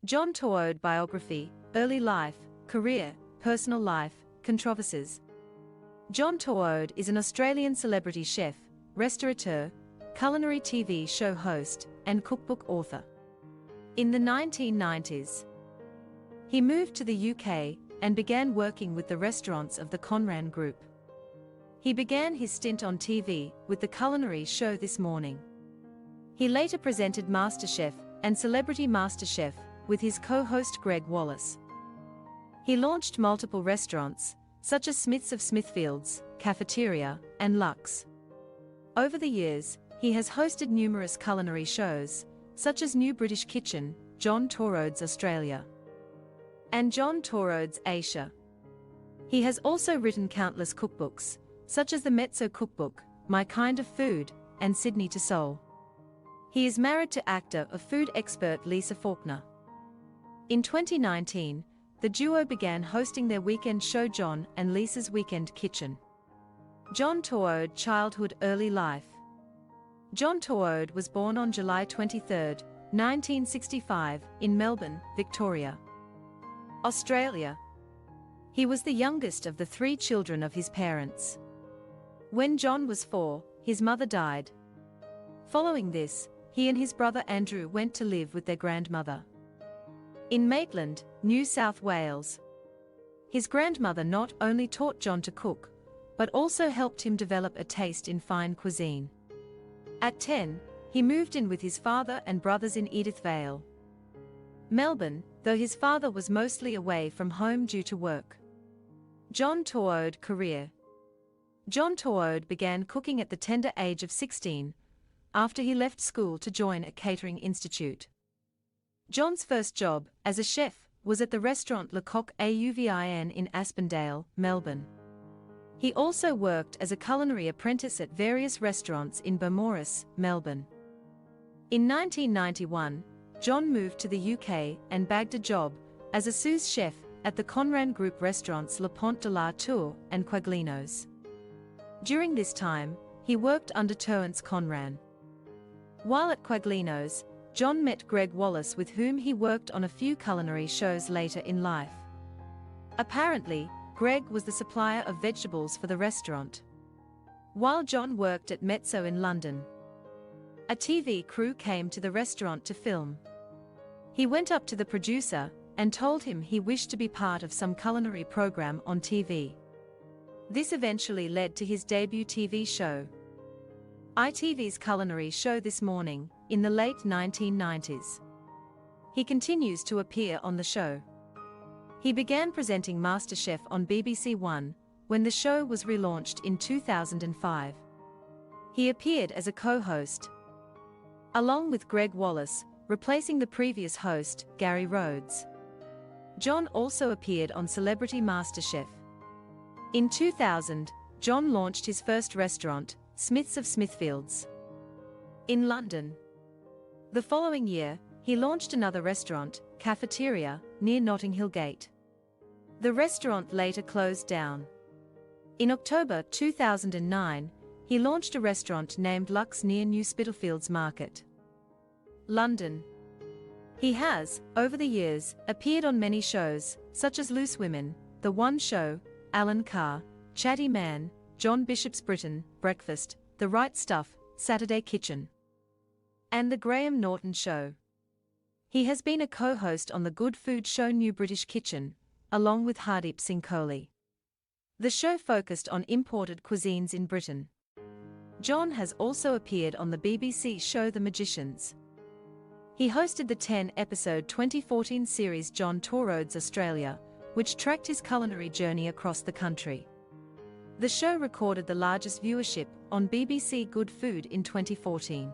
John Torode Biography, Early Life, Career, Personal Life, Controversies. John Torode is an Australian celebrity chef, restaurateur, culinary TV show host, and cookbook author. In the 1990s, he moved to the UK and began working with the restaurants of the Conran Group. He began his stint on TV with the culinary show This Morning. He later presented MasterChef and Celebrity MasterChef with his co-host Gregg Wallace. He launched multiple restaurants, such as Smiths of Smithfields, Cafeteria, and Luxe. Over the years, he has hosted numerous culinary shows, such as New British Kitchen, John Torode's Australia, and John Torode's Asia. He has also written countless cookbooks, such as the Mezzo Cookbook, My Kind of Food, and Sydney To Seoul. He is married to actor and food expert Lisa Faulkner. In 2019, the duo began hosting their weekend show John and Lisa's Weekend Kitchen. John Torode Childhood Early Life. John Torode was born on July 23, 1965, in Melbourne, Victoria, Australia. He was the youngest of the 3 children of his parents. When John was 4, his mother died. Following this, he and his brother Andrew went to live with their grandmother in Maitland, New South Wales. His grandmother not only taught John to cook, but also helped him develop a taste in fine cuisine. At 10, he moved in with his father and brothers in Edithvale, Melbourne, though his father was mostly away from home due to work. John Torode Career. John Torode began cooking at the tender age of 16, after he left school to join a catering institute. John's first job, as a chef, was at the restaurant Le Coq Auvin in Aspendale, Melbourne. He also worked as a culinary apprentice at various restaurants in Beaumaris, Melbourne. In 1991, John moved to the UK and bagged a job as a sous chef at the Conran Group restaurants Le Pont de la Tour and Quaglinos. During this time, he worked under Terence Conran. While at Quaglinos, John met Gregg Wallace, with whom he worked on a few culinary shows later in life. Apparently, Gregg was the supplier of vegetables for the restaurant. While John worked at Mezzo in London, a TV crew came to the restaurant to film. He went up to the producer and told him he wished to be part of some culinary program on TV. This eventually led to his debut TV show, ITV's culinary show This Morning, in the late 1990s. He continues to appear on the show. He began presenting MasterChef on BBC One, when the show was relaunched in 2005. He appeared as a co-host, along with Gregg Wallace, replacing the previous host, Gary Rhodes. John also appeared on Celebrity MasterChef. In 2000, John launched his first restaurant, Smiths of Smithfields, in London. The following year, he launched another restaurant, Cafeteria, near Notting Hill Gate. The restaurant later closed down. In October 2009, he launched a restaurant named Luxe near New Spitalfields Market, London. He has, over the years, appeared on many shows, such as Loose Women, The One Show, Alan Carr, Chatty Man, John Bishop's Britain, Breakfast, The Right Stuff, Saturday Kitchen, and The Graham Norton Show. He has been a co-host on the good food show New British Kitchen, along with Hardeep Singh Kohli. The show focused on imported cuisines in Britain. John has also appeared on the BBC show The Magicians. He hosted the 10-episode 2014 series John Torode's Australia, which tracked his culinary journey across the country. The show recorded the largest viewership on BBC Good Food in 2014.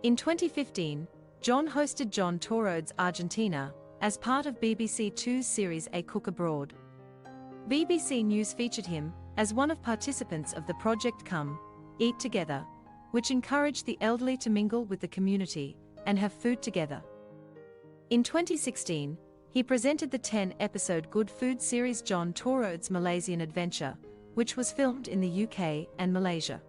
In 2015, John hosted John Torode's Argentina, as part of BBC Two's series A Cook Abroad. BBC News featured him as one of participants of the Project Come, Eat Together, which encouraged the elderly to mingle with the community and have food together. In 2016, he presented the 10-episode Good Food series John Torode's Malaysian Adventure, which was filmed in the UK and Malaysia.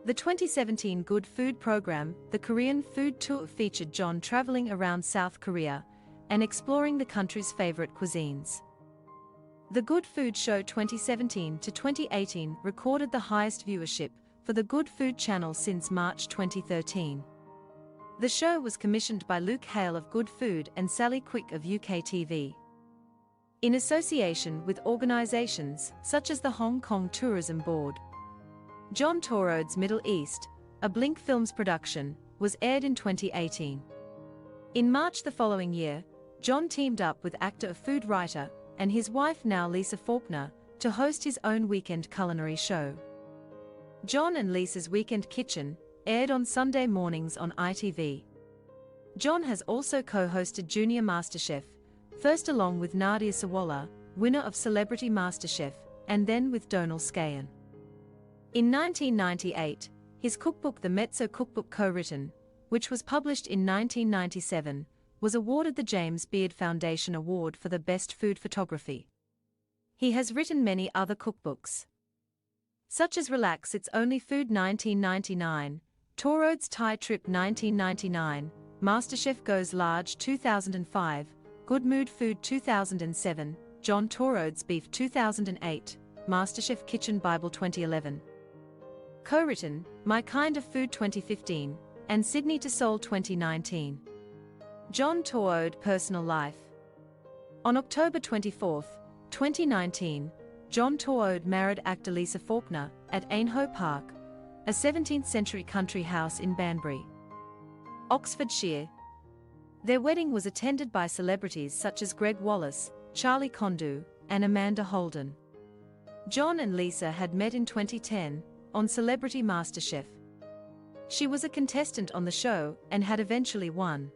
The 2017 Good Food program, the Korean Food Tour, featured John traveling around South Korea and exploring the country's favorite cuisines. The Good Food Show 2017 to 2018 recorded the highest viewership for the Good Food channel since March 2013. The show was commissioned by Luke Hale of Good Food and Sally Quick of UK TV, in association with organisations such as the Hong Kong Tourism Board. John Torode's Middle East, a Blink Films production, was aired in 2018. In March the following year, John teamed up with actor, food writer, and his wife now Lisa Faulkner, to host his own weekend culinary show. John and Lisa's Weekend Kitchen aired on Sunday mornings on ITV. John has also co-hosted Junior MasterChef, first along with Nadia Sawalha, winner of Celebrity MasterChef, and then with Donal Scayon. In 1998, his cookbook The Mezzo Cookbook, co-written, which was published in 1997, was awarded the James Beard Foundation Award for the Best Food Photography. He has written many other cookbooks, such as Relax It's Only Food 1999, Torode's Thai Trip 1999, MasterChef Goes Large 2005, Good Mood Food 2007, John Torode's Beef 2008, MasterChef Kitchen Bible 2011. Co-written, My Kind of Food 2015, and Sydney To Seoul 2019. John Torode Personal Life. On October 24, 2019, John Torode married actor Lisa Faulkner at Ainhoe Park, a 17th-century country house in Banbury, Oxfordshire. Their wedding was attended by celebrities such as Gregg Wallace, Charlie Condou, and Amanda Holden. John and Lisa had met in 2010 on Celebrity MasterChef. She was a contestant on the show and had eventually won.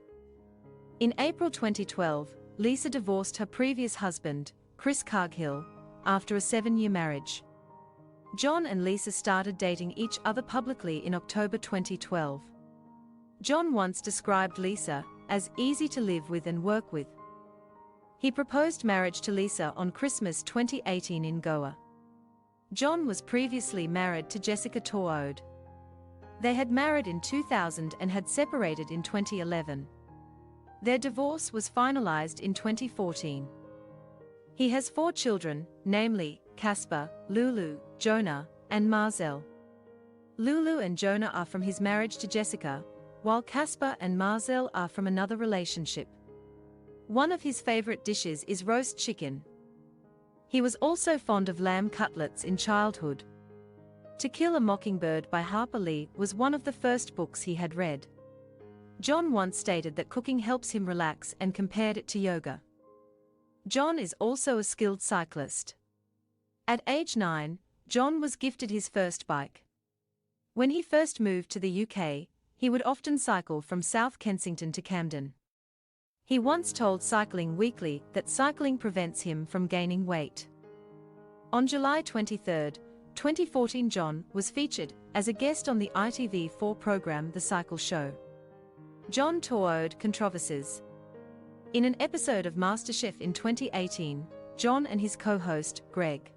In April 2012, Lisa divorced her previous husband, Chris Cargill, after a 7-year marriage. John and Lisa started dating each other publicly in October 2012. John once described Lisa as easy to live with and work with. He proposed marriage to Lisa on Christmas 2018 in Goa. John was previously married to Jessica Torode. They had married in 2000 and had separated in 2011. Their divorce was finalized in 2014. He has 4 children, namely, Casper, Lulu, Jonah, and Marcel. Lulu and Jonah are from his marriage to Jessica, while Casper and Marcel are from another relationship. One of his favorite dishes is roast chicken. He was also fond of lamb cutlets in childhood. To Kill a Mockingbird by Harper Lee was one of the first books he had read. John once stated that cooking helps him relax and compared it to yoga. John is also a skilled cyclist. At age 9, John was gifted his first bike. When he first moved to the UK, he would often cycle from South Kensington to Camden. He once told Cycling Weekly that cycling prevents him from gaining weight. On July 23, 2014, John was featured as a guest on the ITV4 program The Cycle Show. John Torode Controversies. In an episode of MasterChef in 2018, John and his co-host, Gregg,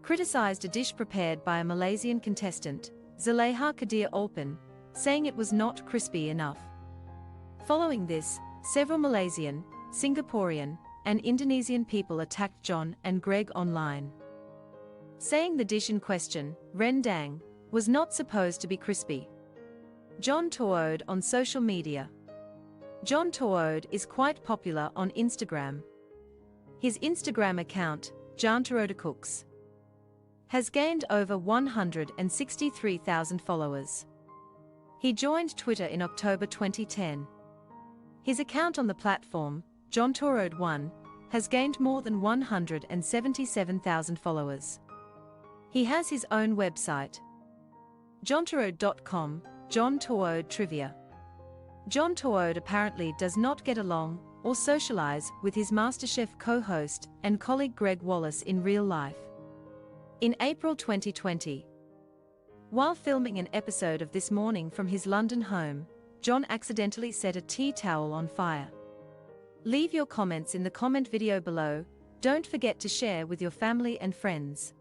criticized a dish prepared by a Malaysian contestant, Zaleha Kadir Alpin, saying it was not crispy enough. Following this, several Malaysian, Singaporean, and Indonesian people attacked John and Gregg online, saying the dish in question, rendang, was not supposed to be crispy. John Torode on social media. John Torode is quite popular on Instagram. His Instagram account, John Torode Cooks, has gained over 163,000 followers. He joined Twitter in October 2010. His account on the platform, John Torode 1, has gained more than 177,000 followers. He has his own website, johntorode.com, John Torode Trivia. John Torode apparently does not get along or socialize with his MasterChef co-host and colleague Gregg Wallace in real life. In April 2020, while filming an episode of This Morning from his London home, John accidentally set a tea towel on fire. Leave your comments in the comment video below. Don't forget to share with your family and friends.